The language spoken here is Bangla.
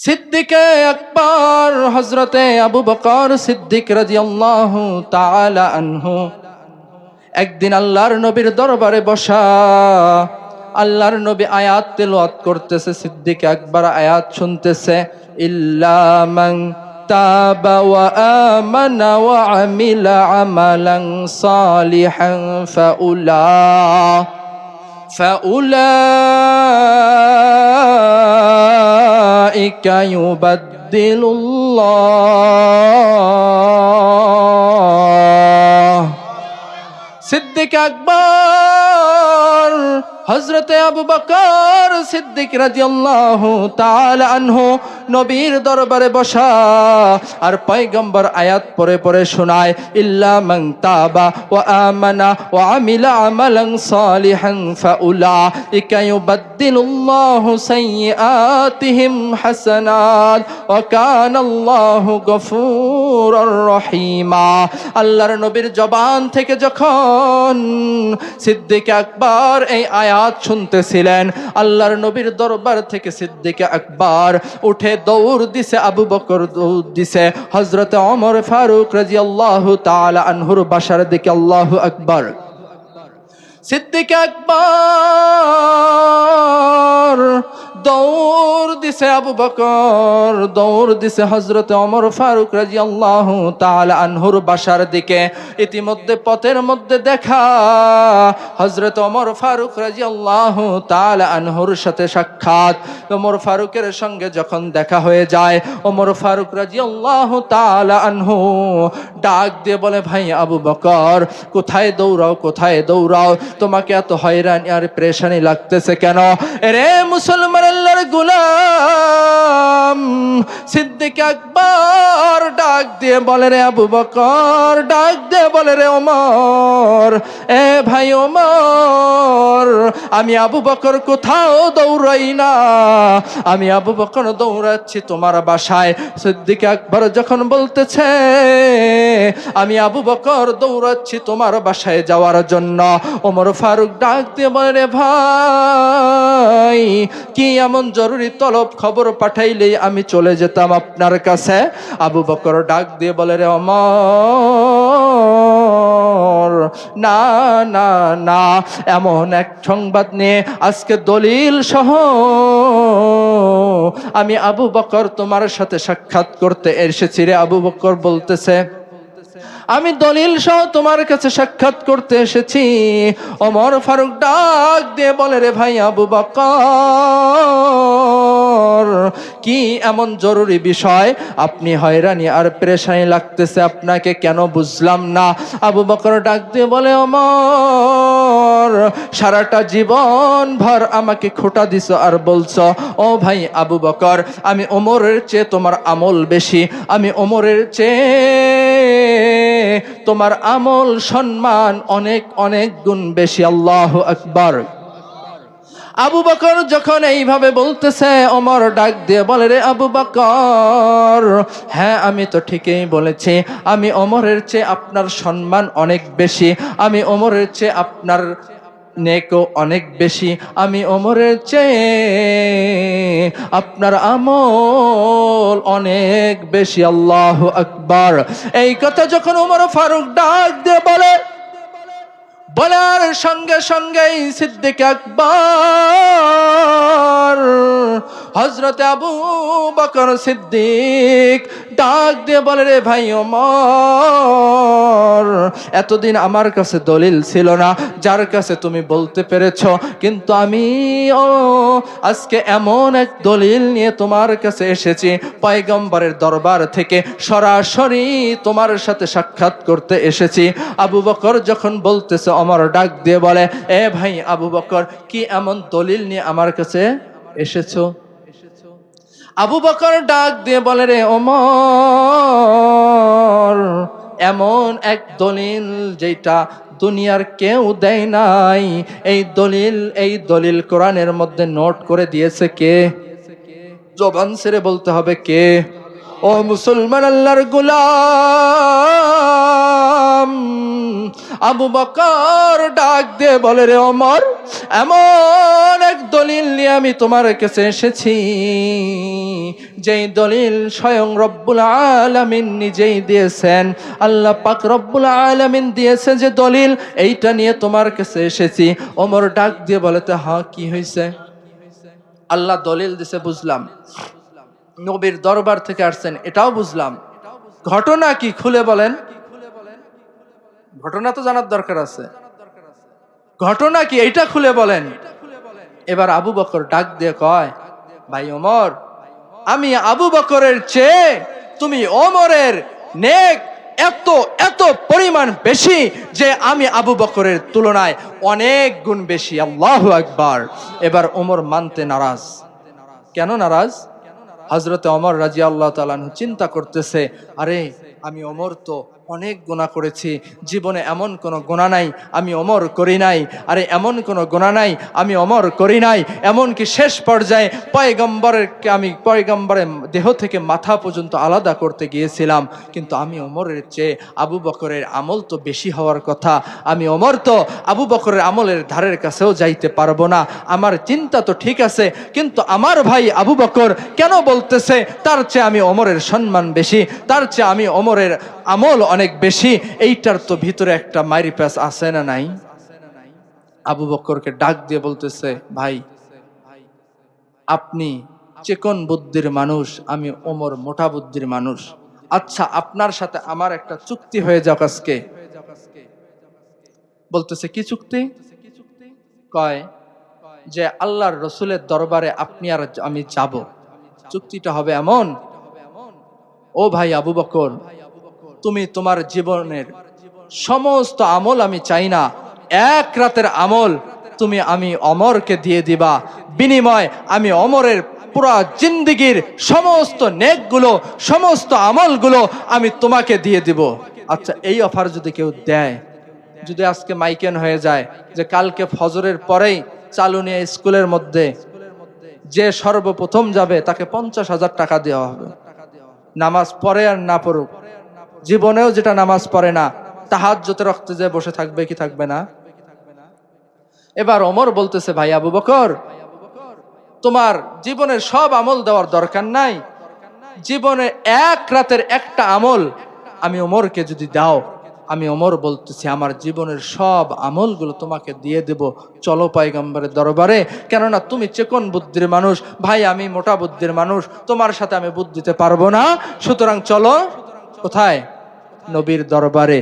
সিদ্দিকে আকবর হযরতে আবু বকর সিদ্দিক রাদিয়াল্লাহু তাআলা আনহু একদিন আল্লাহর নবীর দরবারে বসা। আল্লাহর নবী আয়াত তেলাওয়াত করতেছে, সিদ্দিক আকবর আয়াত শুনতেছে। ইল্লা মান তাবা ওয়া আমানা ওয়া আমিলা আমালান সালিহান فأولئك يبدل الله সিদ্দিক আকবর হযরতে আবু বকর সিদ্দিক রাদিয়াল্লাহু তাআলা আনহু নবীর দরবারে বসা আর পয়গম্বর আয়াত পড়ে পড়ে শোনায়, ইল্লা মান তাবা ওয়া আমানা ওয়া আমিলা আমালান সালিহান ফাউলাইকা ইউবাদদিলুল্লাহু সাইয়্যাতিহিম হাসানাত ওয়া কানাল্লাহু গফুরুর রহিমা। আল্লাহর নবীর জবান থেকে যখন সিদ্দিক আকবর এই আয়াত শুনতেছিলেন, আল্লাহর নবীর দরবার থেকে সিদ্দিক আকবর উঠে দৌড় দিছে, আবু বকর দৌড় দিছে হযরতে ওমর ফারুক রাদিয়াল্লাহু তাআলা আনহুর বাসার দিকে। আল্লাহু আকবার। সিদ্দিক আকবর দৌড় দিছে, আবু বকর দৌড় দিছে হযরতে ওমর ফারুক রাদিয়াল্লাহু তাআলা আনহুর বাসার দিকে। ইতিমধ্যে পথের মধ্যে দেখা হযরতে ওমর ফারুক রাদিয়াল্লাহু তাআলা আনহুর সাথে সাক্ষাৎ। ওমর ফারুকের সঙ্গে যখন দেখা হয়ে যায়, ওমর ফারুক রাদিয়াল্লাহু তাআলা আনহু ডাক দিয়ে বলে, ভাই আবু বকর, কোথায় দৌড়াও কোথায় দৌড়াও, তোমাকে এত হয়রানি আর পেরেশানি লাগতেছে কেন? এরে মুসলমান আল্লাহর গোলাম সিদ্দিক আকবর ডাক দিয়ে বলে, রে আবু বকর, ডাক দিয়ে বলে, রে ওমর, এ ভাই ওমর, আমি আবু বকর কোথাও দৌড়াই না, আমি আবু বকর দৌড়াচ্ছি তোমার বাসায়। সিদ্দিক আকবর যখন বলতেছে আমি আবু বকর দৌড়াচ্ছি তোমার বাসায় যাওয়ার জন্য, ওমর ফারুক ডাক দিয়ে বলে, রে ভাই, কি এমন জরুরি তলব খবর পাঠাইলেই আমি চলে যেতাম আপনার কাছে? আবু বকর ডাক দিয়ে বলে, রে ওমর, না না না, এমন এক সংবাদ নিয়ে আজকে দলিল সহ আমি আবু বকর তোমার সাথে সাক্ষাৎ করতে এসেছি। রে আবু বকর বলতেছে, আমি দলিল সহ তোমার কাছে সাক্ষাৎ করতে এসেছি। ওমর ফারুক ডাক দিয়ে বলে, রে ভাই আবু বকর, কি এমন জরুরি বিষয়, আপনি হয়রানি আর পেরেশানি লাগতেছে আপনাকে কেন বুঝলাম না? আবু বকর ডাক দিয়ে বলে, ওমর, সারাটা জীবন ভর আমাকে খোঁটা দিছো আর বলছো, ও ভাই আবু বকর, আমি ওমরের চেয়ে তোমার আমল বেশি, আমি ওমরের চেয়ে তোমার আমল সম্মান অনেক অনেক গুণ বেশি। আল্লাহু আকবার। আবু বকর যখন এইভাবে বলতেছে, ওমর ডাক দিয়ে বলে, রে আবু বকর, হ্যাঁ আমি তো ঠিকই বলেছি, আমি ওমরের চেয়ে আপনার সম্মান অনেক বেশি, আমি ওমরের চেয়ে আপনার নেকও অনেক বেশি, আমি ওমরের চেয়ে আপনার আমল অনেক বেশি। আল্লাহু আকবার। এই কথা যখন ওমর ফারুক ডাক দিয়ে বলার সঙ্গে সঙ্গেই সিদ্দিক আকবর হযরতে আবু বকর সিদ্দিক ডাক দিয়ে বলে, রে ভাই ওমর, এতদিন আমার কাছে দলিল ছিল না যার কাছে তুমি বলতে পেরেছ, কিন্তু আমি আজকে এমন এক দলিল নিয়ে তোমার কাছে এসেছি, পয়গম্বরের দরবার থেকে সরাসরি তোমার সাথে সাক্ষাৎ করতে এসেছি। আবু বকর যখন বলতেছে, ওমর ডাক দিয়ে বলে, এ ভাই আবু বকর, কি এমন দলিল নিয়ে আমার কাছে এসেছো? আবু বকর ডাক দিয়ে বলে, রে ওমর, এমন এক দলিল যেটা দুনিয়ার কেউ দেয় নাই। এই দলিল কোরআনের মধ্যে নোট করে দিয়েছে কে? জবান ছেড়ে বলতে হবে কে? ও মুসলমান আল্লাহর গোলাম, আবু বকর ডাক দিয়ে বলে, রে ওমর, এমন এক দলিল নিয়ে আমি তোমার কাছে এসেছি, যেই দলিল স্বয়ং রব্বুল আলামিন নিজেই দিয়েছেন। আল্লাহ পাক রব্বুল আলামিন দিয়েছে যে দলিল, এইটা নিয়ে তোমার কাছে এসেছি। ওমর ডাক দিয়ে বলে, তো হ্যাঁ, কি হয়েছে? আল্লাহ দলিল দিছে, বুঝলাম। নবীর দরবার থেকে আসছেন, এটাও বুঝলাম। ঘটনা কি খুলে বলেন? ঘটনা তো জানার দরকার আছে। ঘটনা কি এইটা খুলে বলেন। এবার আবু বকর ডাক দিয়ে কয়, ভাই ওমর, আমি আবু বকরের চেয়ে তুমি ওমরের নেক এত এত পরিমাণ বেশি যে আমি আবু বকরের তুলনায় অনেক গুণ বেশি। আল্লাহু আকবার। এবার ওমর মানতে নারাজ। কেন নারাজ? হযরতে ওমর রাদিয়াল্লাহু তাআলা আনহু চিন্তা করতেছে, আরে আমি ওমর তো অনেক গুনাহ করেছি, জীবনে এমন কোনো গুনাহ নাই আমি ওমর করি নাই। আরে এমন কোনো গুনাহ নাই আমি ওমর করি নাই। এমনকি শেষ পর্যায়ে পয়গম্বরের দেহ থেকে মাথা পর্যন্ত আলাদা করতে গিয়েছিলাম, কিন্তু আমি ওমরের চেয়ে আবু বকরের আমল তো বেশি হওয়ার কথা। আমি ওমর তো আবু বকরের আমলের ধারের কাছেও যাইতে পারবো না। আমার চিন্তা তো ঠিক আছে, কিন্তু আমার ভাই আবু বকর কেন বলতেছে তার চেয়ে আমি ওমরের সম্মান বেশি, তার চেয়ে আমি ওমরের আমল অনেক বেশি? এইটার তো ভিতরে একটা মাইরি প্যাচ আছে না নাই? আবু বকরকে ডাক দিয়ে বলতেছে, ভাই আপনি চিকন বুদ্ধির মানুষ, আমি ওমর মোটা বুদ্ধির মানুষ। আচ্ছা, আপনার সাথে আমার একটা চুক্তি হয়ে যাক আজকে। বলতেছে, কি চুক্তি? কয় যে আল্লাহর রসুলের দরবারে আপনি আর আমি যাব। চুক্তিটা হবে এমন, ও ভাই আবু বকর, তুমি তোমার জীবনের সমস্ত আমল আমি চাই না, এক রাতের আমল তুমি আমি ওমরকে দিয়ে দিবা। বিনিময় আমি ওমরের পুরা জিন্দেগির সমস্ত নেকগুলো, সমস্ত আমলগুলো আমি তোমাকে দিয়ে দিব। আচ্ছা, এই অফার যদি কেউ দেয়, যদি আজকে মাইকেন হয়ে যায় যে কালকে ফজরের পরেই চালু নিয়ে স্কুলের মধ্যে যে সর্বপ্রথম যাবে তাকে 50,000 টাকা দেওয়া হবে, নামাজ পড়ে আর না পড়ুক, জীবনেও যেটা নামাজ পড়ে না, তাহাজ্জুদে রক্তে যে বসে থাকবে কি থাকবে না? এবার ওমর বলতেছে, ভাই আবু বকর, তোমার জীবনের সব আমল দেওয়ার দরকার নাই, জীবনে এক রাতের একটা আমল আমি ওমরকে যদি দাও, আমি ওমর বলতেছি আমার জীবনের সব আমলগুলো তোমাকে দিয়ে দেব। চলো পয়গম্বরের দরবারে, কেননা তুমি চিকন বুদ্ধির মানুষ, ভাই আমি মোটা বুদ্ধির মানুষ, তোমার সাথে আমি বুদ্ধি দিতে পারবো না। সুতরাং চলো কোথায়? নবীর দরবারে।